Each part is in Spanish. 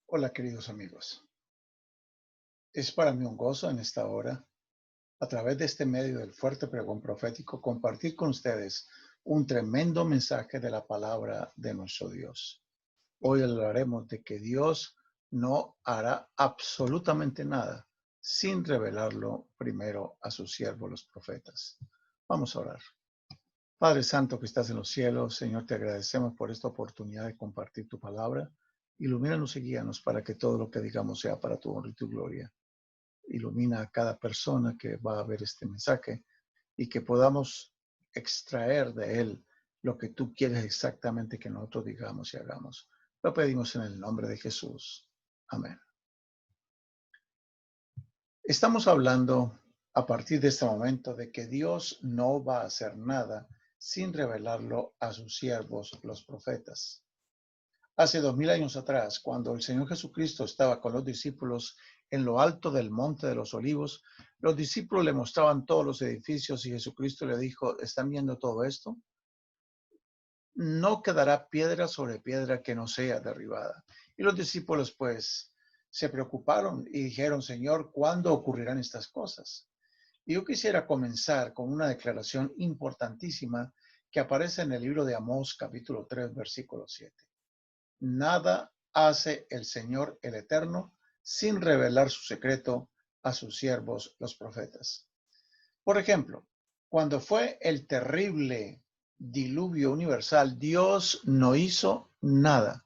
Hola, queridos amigos. Es para mí un gozo en esta hora, a través de este medio del fuerte pregón profético, compartir con ustedes un tremendo mensaje de la palabra de nuestro Dios. Hoy hablaremos de que Dios no hará absolutamente nada sin revelarlo primero a sus siervos, los profetas. Vamos a orar. Padre Santo que estás en los cielos, Señor, te agradecemos por esta oportunidad de compartir tu palabra. Ilumínanos y guíanos para que todo lo que digamos sea para tu honra y tu gloria. Ilumina a cada persona que va a ver este mensaje y que podamos extraer de él lo que tú quieres exactamente que nosotros digamos y hagamos. Lo pedimos en el nombre de Jesús. Amén. Estamos hablando a partir de este momento de que Dios no va a hacer nada sin revelarlo a sus siervos, los profetas. Hace 2000 años atrás, cuando el Señor Jesucristo estaba con los discípulos en lo alto del Monte de los Olivos, los discípulos le mostraban todos los edificios y Jesucristo le dijo, ¿están viendo todo esto? No quedará piedra sobre piedra que no sea derribada. Y los discípulos pues se preocuparon y dijeron, Señor, ¿cuándo ocurrirán estas cosas? Y yo quisiera comenzar con una declaración importantísima que aparece en el libro de Amós, capítulo 3, versículo 7. Nada hace el Señor el Eterno sin revelar su secreto a sus siervos, los profetas. Por ejemplo, cuando fue el terrible diluvio universal, Dios no hizo nada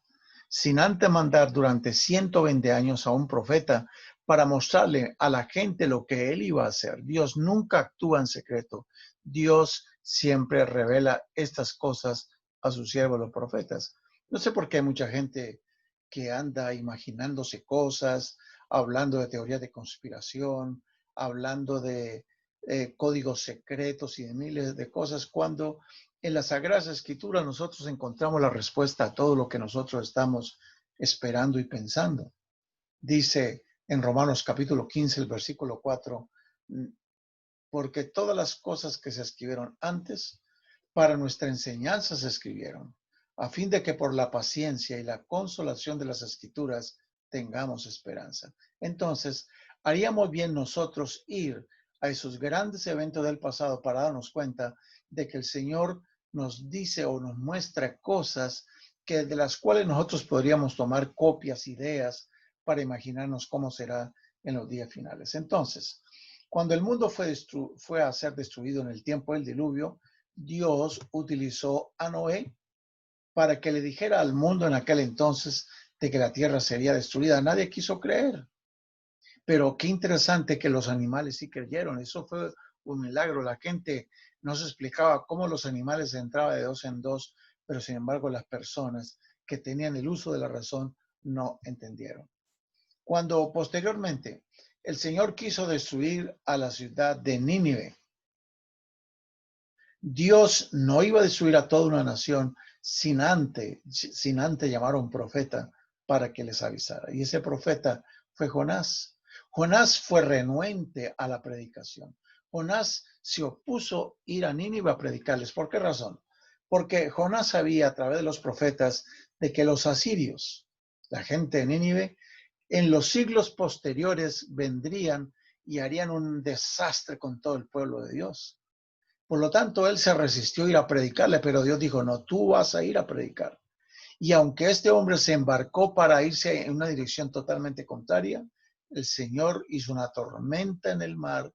sin antes mandar durante 120 años a un profeta para mostrarle a la gente lo que él iba a hacer. Dios nunca actúa en secreto. Dios siempre revela estas cosas a sus siervos, los profetas. No sé por qué hay mucha gente que anda imaginándose cosas, hablando de teorías de conspiración, hablando de códigos secretos y de miles de cosas, cuando en las Sagradas Escrituras nosotros encontramos la respuesta a todo lo que nosotros estamos esperando y pensando. Dice en Romanos capítulo 15, el versículo 4, porque todas las cosas que se escribieron antes, para nuestra enseñanza se escribieron, a fin de que por la paciencia y la consolación de las Escrituras tengamos esperanza. Entonces, haríamos bien nosotros ir a esos grandes eventos del pasado para darnos cuenta de que el Señor nos dice o nos muestra cosas que de las cuales nosotros podríamos tomar copias, ideas, para imaginarnos cómo será en los días finales. Entonces, cuando el mundo fue a ser destruido en el tiempo del diluvio, Dios utilizó a Noé para que le dijera al mundo en aquel entonces de que la tierra sería destruida. Nadie quiso creer. Pero qué interesante que los animales sí creyeron. Eso fue un milagro. La gente no se explicaba cómo los animales entraban de dos en dos, pero sin embargo las personas que tenían el uso de la razón no entendieron. Cuando posteriormente el Señor quiso destruir a la ciudad de Nínive, Dios no iba a destruir a toda una nación sin antes llamar a un profeta para que les avisara. Y ese profeta fue Jonás. Jonás fue renuente a la predicación. Jonás se opuso a ir a Nínive a predicarles. ¿Por qué razón? Porque Jonás sabía a través de los profetas de que los asirios, la gente de Nínive, en los siglos posteriores vendrían y harían un desastre con todo el pueblo de Dios. Por lo tanto, él se resistió a ir a predicarle, pero Dios dijo, no, tú vas a ir a predicar. Y aunque este hombre se embarcó para irse en una dirección totalmente contraria, el Señor hizo una tormenta en el mar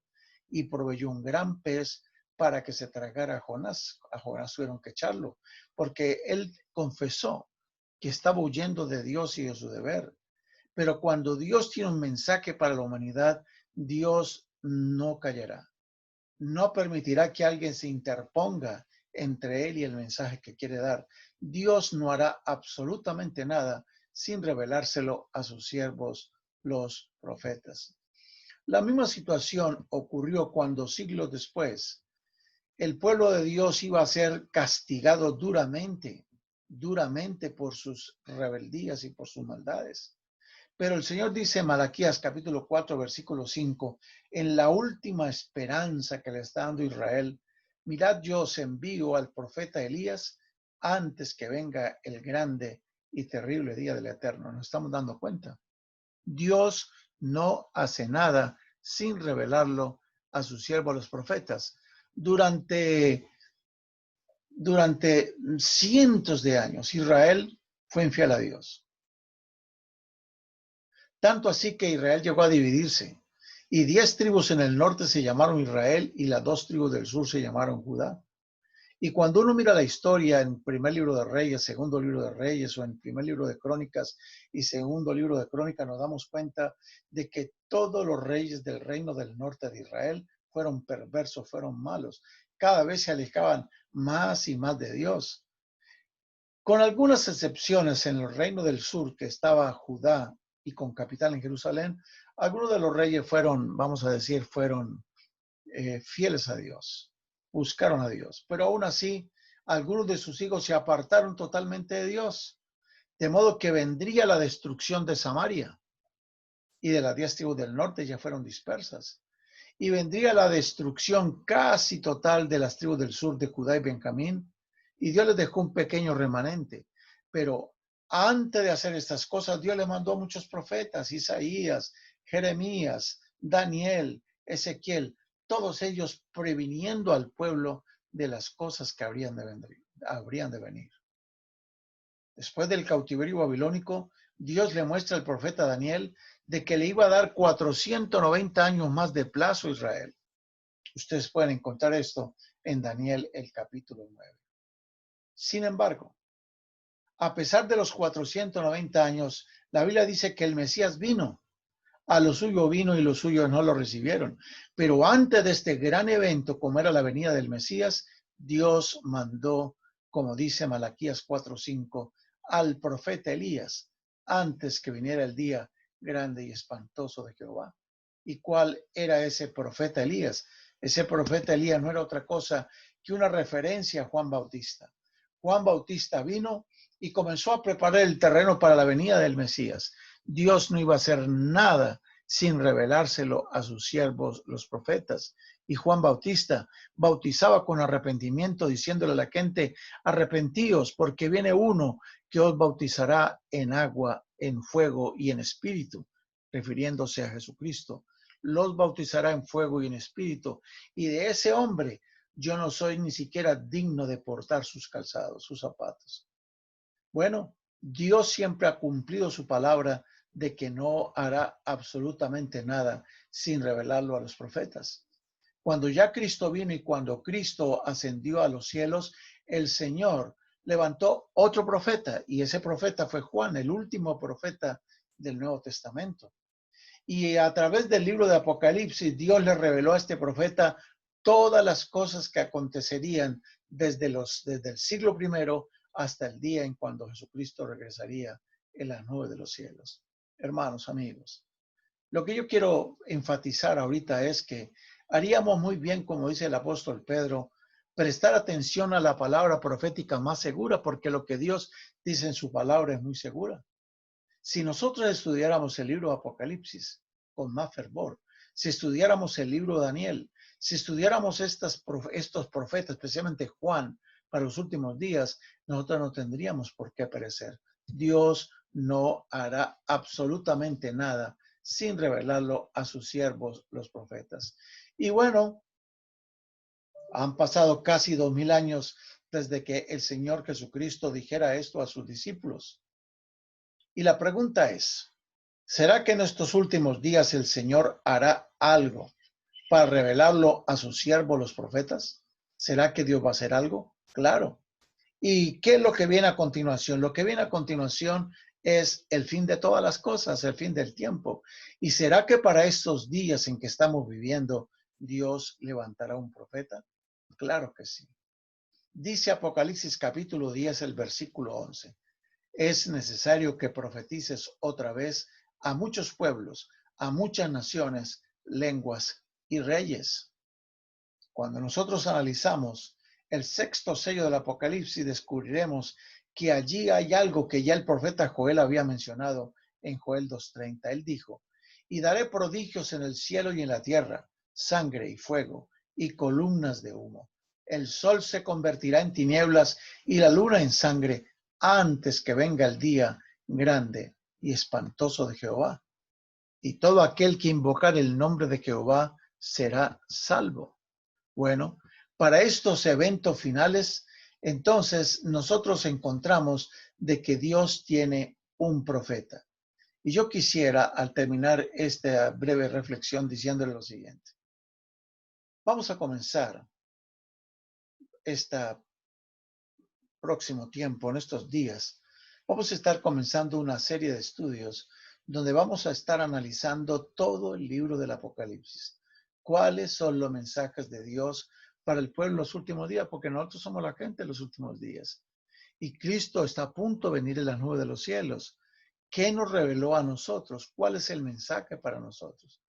y proveyó un gran pez para que se tragara a Jonás. A Jonás tuvieron que echarlo, porque él confesó que estaba huyendo de Dios y de su deber. Pero cuando Dios tiene un mensaje para la humanidad, Dios no callará. No permitirá que alguien se interponga entre él y el mensaje que quiere dar. Dios no hará absolutamente nada sin revelárselo a sus siervos, los profetas. La misma situación ocurrió cuando siglos después el pueblo de Dios iba a ser castigado duramente por sus rebeldías y por sus maldades. Pero el Señor dice en Malaquías capítulo 4, versículo 5, en la última esperanza que le está dando Israel, mirad, yo os envío al profeta Elías antes que venga el grande y terrible día del Eterno. Nos estamos dando cuenta. Dios no hace nada sin revelarlo a sus siervos los profetas. Durante cientos de años, Israel fue infiel a Dios. Tanto así que Israel llegó a dividirse. Y 10 tribus en el norte se llamaron Israel y las 2 tribus del sur se llamaron Judá. Y cuando uno mira la historia en primer libro de Reyes, segundo libro de Reyes, o en primer libro de Crónicas y segundo libro de Crónicas, nos damos cuenta de que todos los reyes del reino del norte de Israel fueron perversos, fueron malos. Cada vez se alejaban más y más de Dios. Con algunas excepciones, en el reino del sur, que estaba Judá y con capital en Jerusalén, algunos de los reyes fueron, vamos a decir, fueron fieles a Dios, buscaron a Dios, pero aún así algunos de sus hijos se apartaron totalmente de Dios, de modo que vendría la destrucción de Samaria y de las 10 tribus del norte ya fueron dispersas, y vendría la destrucción casi total de las tribus del sur de Judá y Benjamín, y Dios les dejó un pequeño remanente, pero antes de hacer estas cosas Dios le mandó a muchos profetas, Isaías, Jeremías, Daniel, Ezequiel, todos ellos previniendo al pueblo de las cosas que habrían de venir. Después del cautiverio babilónico, Dios le muestra al profeta Daniel de que le iba a dar 490 años más de plazo a Israel. Ustedes pueden encontrar esto en Daniel, el capítulo 9. Sin embargo, a pesar de los 490 años, la Biblia dice que el Mesías vino. A lo suyo vino y los suyos no lo recibieron. Pero antes de este gran evento, como era la venida del Mesías, Dios mandó, como dice Malaquías 4:5, al profeta Elías, antes que viniera el día grande y espantoso de Jehová. ¿Y cuál era ese profeta Elías? Ese profeta Elías no era otra cosa que una referencia a Juan Bautista. Juan Bautista vino y comenzó a preparar el terreno para la venida del Mesías. Dios no iba a hacer nada sin revelárselo a sus siervos, los profetas. Y Juan Bautista bautizaba con arrepentimiento, diciéndole a la gente, arrepentíos, porque viene uno que os bautizará en agua, en fuego y en espíritu, refiriéndose a Jesucristo. Los bautizará en fuego y en espíritu. Y de ese hombre yo no soy ni siquiera digno de portar sus calzados, sus zapatos. Bueno, Dios siempre ha cumplido su palabra de que no hará absolutamente nada sin revelarlo a los profetas. Cuando ya Cristo vino y cuando Cristo ascendió a los cielos, el Señor levantó otro profeta y ese profeta fue Juan, el último profeta del Nuevo Testamento. Y a través del libro de Apocalipsis, Dios le reveló a este profeta todas las cosas que acontecerían desde el siglo primero hasta el día en cuando Jesucristo regresaría en las nubes de los cielos. Hermanos, amigos, lo que yo quiero enfatizar ahorita es que haríamos muy bien, como dice el apóstol Pedro, prestar atención a la palabra profética más segura, porque lo que Dios dice en su palabra es muy segura. Si nosotros estudiáramos el libro de Apocalipsis con más fervor, si estudiáramos el libro de Daniel, si estudiáramos estos profetas, especialmente Juan, para los últimos días, nosotros no tendríamos por qué perecer. Dios no hará absolutamente nada sin revelarlo a sus siervos, los profetas. Y bueno, han pasado casi 2000 años desde que el Señor Jesucristo dijera esto a sus discípulos. Y la pregunta es, ¿será que en estos últimos días el Señor hará algo para revelarlo a sus siervos, los profetas? ¿Será que Dios va a hacer algo? Claro. ¿Y qué es lo que viene a continuación? Lo que viene a continuación es el fin de todas las cosas, el fin del tiempo. ¿Y será que para estos días en que estamos viviendo, Dios levantará un profeta? Claro que sí. Dice Apocalipsis capítulo 10, el versículo 11. Es necesario que profetices otra vez a muchos pueblos, a muchas naciones, lenguas y reyes. Cuando nosotros analizamos el sexto sello del Apocalipsis, descubriremos que allí hay algo que ya el profeta Joel había mencionado en Joel 2:30. Él dijo, y daré prodigios en el cielo y en la tierra, sangre y fuego y columnas de humo. El sol se convertirá en tinieblas y la luna en sangre antes que venga el día grande y espantoso de Jehová. Y todo aquel que invocar el nombre de Jehová será salvo. Bueno, para estos eventos finales, entonces nosotros encontramos de que Dios tiene un profeta. Y yo quisiera, al terminar esta breve reflexión, diciéndole lo siguiente. Vamos a comenzar este próximo tiempo, en estos días. Vamos a estar comenzando una serie de estudios donde vamos a estar analizando todo el libro del Apocalipsis. ¿Cuáles son los mensajes de Dios para el pueblo en los últimos días? Porque nosotros somos la gente de los últimos días. Y Cristo está a punto de venir en las nubes de los cielos. ¿Qué nos reveló a nosotros? ¿Cuál es el mensaje para nosotros?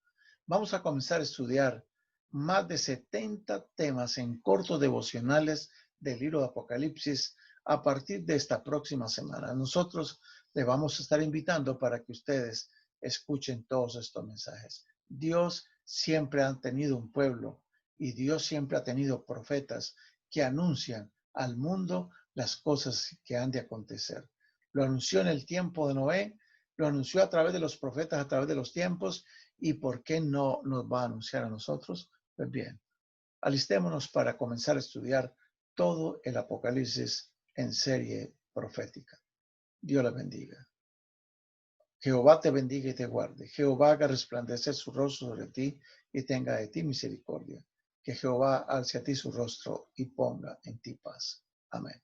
Vamos a comenzar a estudiar más de 70 temas en cortos devocionales del libro de Apocalipsis a partir de esta próxima semana. Nosotros le vamos a estar invitando para que ustedes escuchen todos estos mensajes. Dios siempre ha tenido un pueblo y Dios siempre ha tenido profetas que anuncian al mundo las cosas que han de acontecer. Lo anunció en el tiempo de Noé, lo anunció a través de los profetas, a través de los tiempos, y por qué no nos va a anunciar a nosotros. Pues bien, alistémonos para comenzar a estudiar todo el Apocalipsis en serie profética. Dios la bendiga. Jehová te bendiga y te guarde. Jehová haga resplandecer su rostro sobre ti y tenga de ti misericordia. Que Jehová alce a ti su rostro y ponga en ti paz. Amén.